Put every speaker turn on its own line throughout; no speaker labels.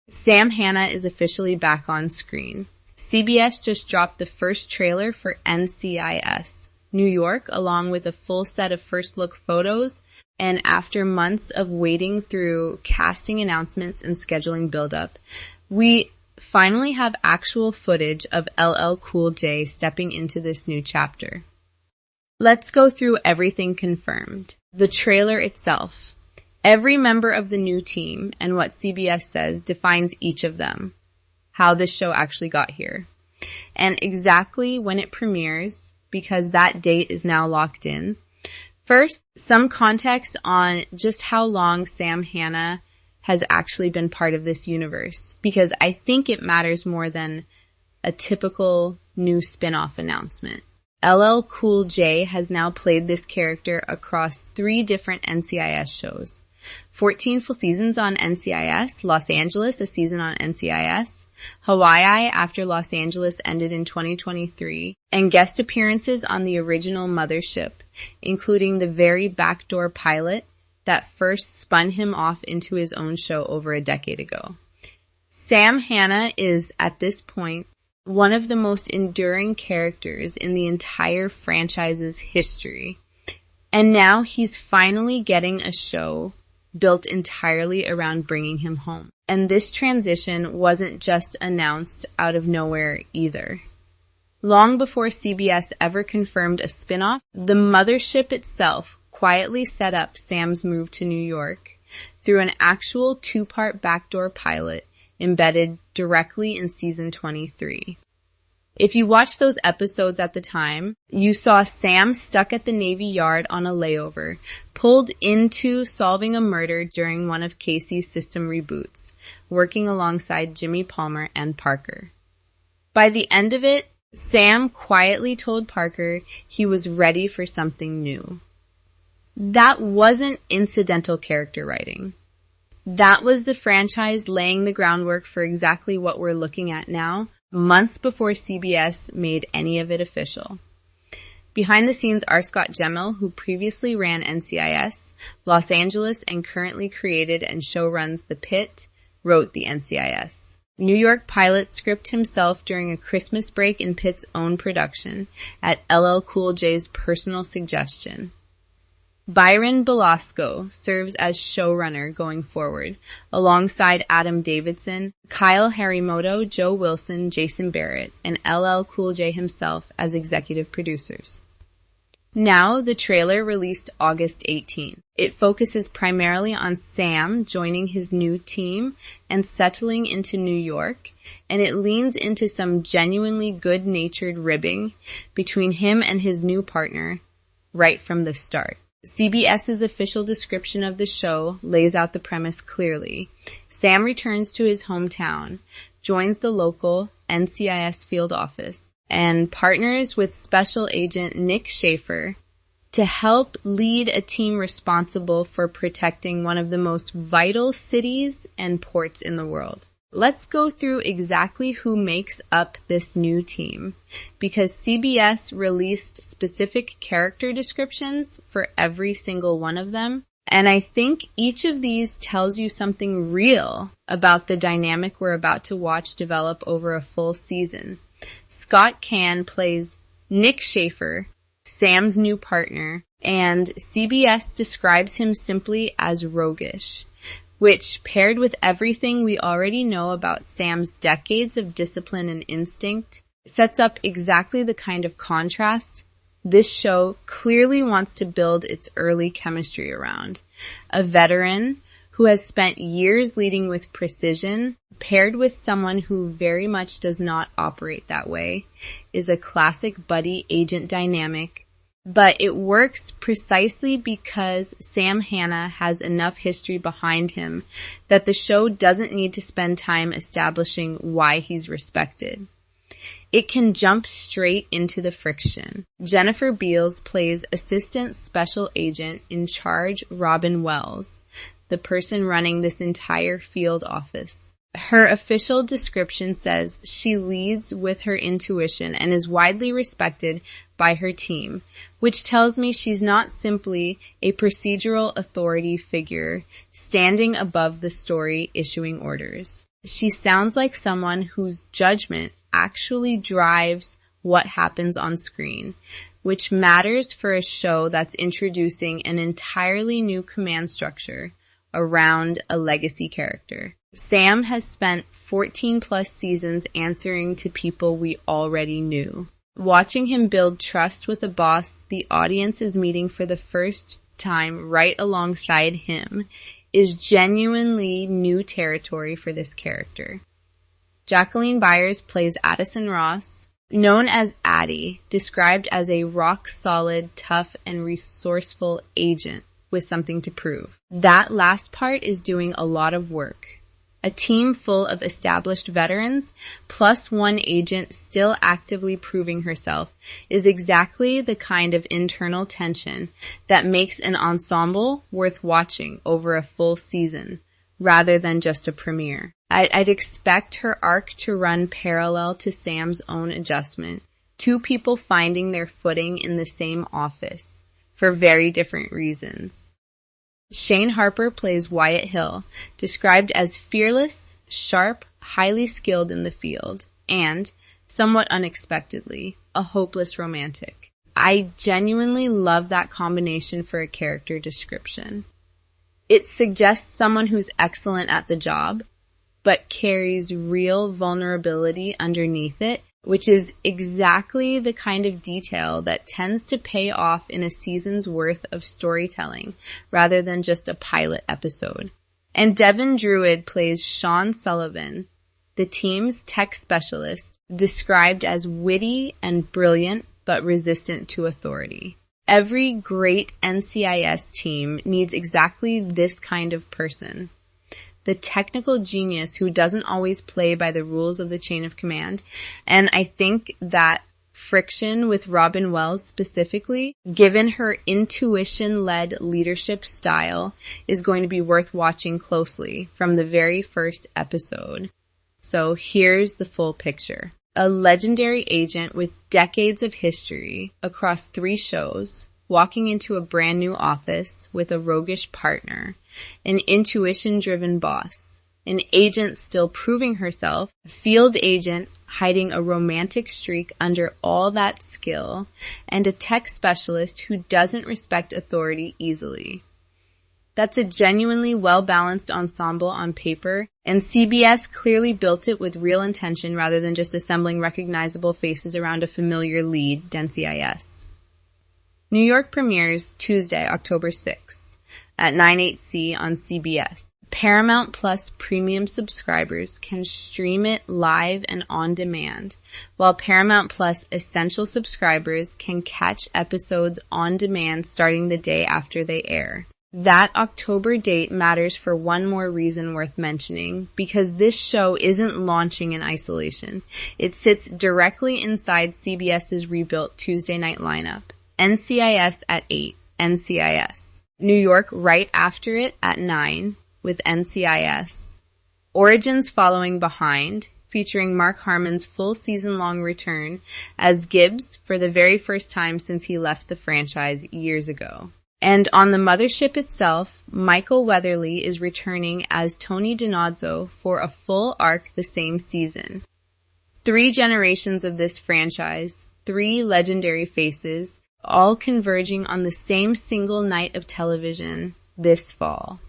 Sam Hanna is officially back on screen. CBS just dropped the first trailer for NCIS New York, along with a full set of first look photos, and after months of waiting through casting announcements and scheduling buildup, we finally have actual footage of LL Cool J stepping into this new chapter. Let's go through everything confirmed. The trailer itself. Every member of the new team and what CBS says defines each of them, how this show actually got here, and exactly when it premieres, because that date is now locked in. First, some context on just how long Sam Hanna has actually been part of this universe, because I think it matters more than a typical new spin-off announcement. LL Cool J has now played this character across 3 different NCIS shows. 14 full seasons on NCIS, Los Angeles, a season on NCIS, Hawaii after Los Angeles ended in 2023, and guest appearances on the original mothership, including the very backdoor pilot that first spun him off into his own show over a decade ago. Sam Hanna is, at this point, one of the most enduring characters in the entire franchise's history. And now he's finally getting a show built entirely around bringing him home. And this transition wasn't just announced out of nowhere either. Long before CBS ever confirmed a spin-off, the mothership itself quietly set up Sam's move to New York through an actual 2-part backdoor pilot embedded directly in season 23. If you watched those episodes at the time, you saw Sam stuck at the Navy Yard on a layover, pulled into solving a murder during one of Casey's system reboots, working alongside Jimmy Palmer and Parker. By the end of it, Sam quietly told Parker he was ready for something new. That wasn't incidental character writing. That was the franchise laying the groundwork for exactly what we're looking at now, months before CBS made any of it official. Behind the scenes are Scott Gemmell, who previously ran NCIS, Los Angeles, and currently created and showruns The Pit, wrote the NCIS New York pilot script himself during a Christmas break in Pitt's own production, at LL Cool J's personal suggestion. Byron Belasco serves as showrunner going forward, alongside Adam Davidson, Kyle Harimoto, Joe Wilson, Jason Barrett, and LL Cool J himself as executive producers. Now, the trailer released August 18. It focuses primarily on Sam joining his new team and settling into New York, and it leans into some genuinely good-natured ribbing between him and his new partner right from the start. CBS's official description of the show lays out the premise clearly. Sam returns to his hometown, joins the local NCIS field office, and partners with Special Agent Nick Schaefer to help lead a team responsible for protecting one of the most vital cities and ports in the world. Let's go through exactly who makes up this new team, because CBS released specific character descriptions for every single one of them, and I think each of these tells you something real about the dynamic we're about to watch develop over a full season. Scott Caan plays Nick Schaefer, Sam's new partner, and CBS describes him simply as roguish, which, paired with everything we already know about Sam's decades of discipline and instinct, sets up exactly the kind of contrast this show clearly wants to build its early chemistry around. A veteran who has spent years leading with precision, paired with someone who very much does not operate that way, is a classic buddy-agent dynamic. But it works precisely because Sam Hanna has enough history behind him that the show doesn't need to spend time establishing why he's respected. It can jump straight into the friction. Jennifer Beals plays Assistant Special Agent in Charge Robin Wells, the person running this entire field office. Her official description says she leads with her intuition and is widely respected by her team, which tells me she's not simply a procedural authority figure standing above the story issuing orders. She sounds like someone whose judgment actually drives what happens on screen, which matters for a show that's introducing an entirely new command structure around a legacy character. Sam has spent 14 plus seasons answering to people we already knew. Watching him build trust with a boss the audience is meeting for the first time right alongside him is genuinely new territory for this character. Jacqueline Byers plays Addison Ross, known as Addie, described as a rock-solid, tough, and resourceful agent with something to prove. That last part is doing a lot of work. A team full of established veterans, plus one agent still actively proving herself, is exactly the kind of internal tension that makes an ensemble worth watching over a full season, rather than just a premiere. I'd expect her arc to run parallel to Sam's own adjustment, two people finding their footing in the same office, for very different reasons. Shane Harper plays Wyatt Hill, described as fearless, sharp, highly skilled in the field, and, somewhat unexpectedly, a hopeless romantic. I genuinely love that combination for a character description. It suggests someone who's excellent at the job, but carries real vulnerability underneath it, which is exactly the kind of detail that tends to pay off in a season's worth of storytelling, rather than just a pilot episode. And Devin Druid plays Sean Sullivan, the team's tech specialist, described as witty and brilliant, but resistant to authority. Every great NCIS team needs exactly this kind of person. The technical genius who doesn't always play by the rules of the chain of command. And I think that friction with Robin Wells specifically, given her intuition-led leadership style, is going to be worth watching closely from the very first episode. So here's the full picture. A legendary agent with decades of history across 3 shows, walking into a brand new office with a roguish partner, an intuition-driven boss, an agent still proving herself, a field agent hiding a romantic streak under all that skill, and a tech specialist who doesn't respect authority easily. That's a genuinely well-balanced ensemble on paper, and CBS clearly built it with real intention rather than just assembling recognizable faces around a familiar lead, NCIS. New York premieres Tuesday, October 6th at 9/8 on CBS. Paramount Plus premium subscribers can stream it live and on demand, while Paramount Plus essential subscribers can catch episodes on demand starting the day after they air. That October date matters for one more reason worth mentioning, because this show isn't launching in isolation. It sits directly inside CBS's rebuilt Tuesday night lineup. NCIS at 8, NCIS. New York right after it at 9 with NCIS. Origins following behind, featuring Mark Harmon's full season-long return as Gibbs for the very first time since he left the franchise years ago. And on the mothership itself, Michael Weatherly is returning as Tony DiNozzo for a full arc the same season. 3 generations of this franchise, 3 legendary faces, all converging on the same single night of television this fall.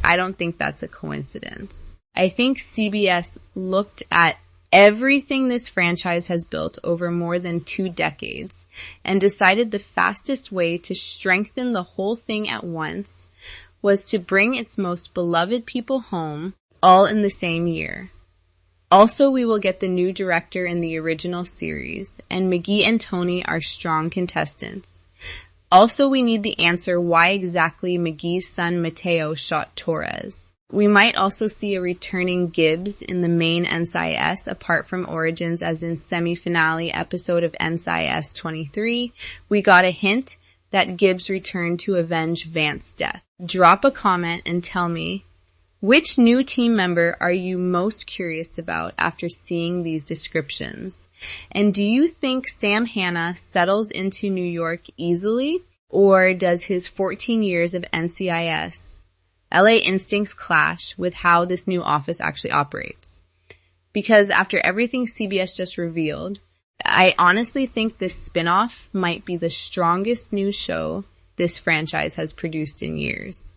I don't think that's a coincidence. I think CBS looked at everything this franchise has built over more than 2 decades and decided the fastest way to strengthen the whole thing at once was to bring its most beloved people home all in the same year. Also, we will get the new director in the original series, and McGee and Tony are strong contestants. Also, we need the answer why exactly McGee's son Mateo shot Torres. We might also see a returning Gibbs in the main NCIS apart from Origins, as in semi-finale episode of NCIS 23. We got a hint that Gibbs returned to avenge Vance's death. Drop a comment and tell me, which new team member are you most curious about after seeing these descriptions? And do you think Sam Hanna settles into New York easily, or does his 14 years of NCIS LA instincts clash with how this new office actually operates? Because after everything CBS just revealed, I honestly think this spinoff might be the strongest new show this franchise has produced in years.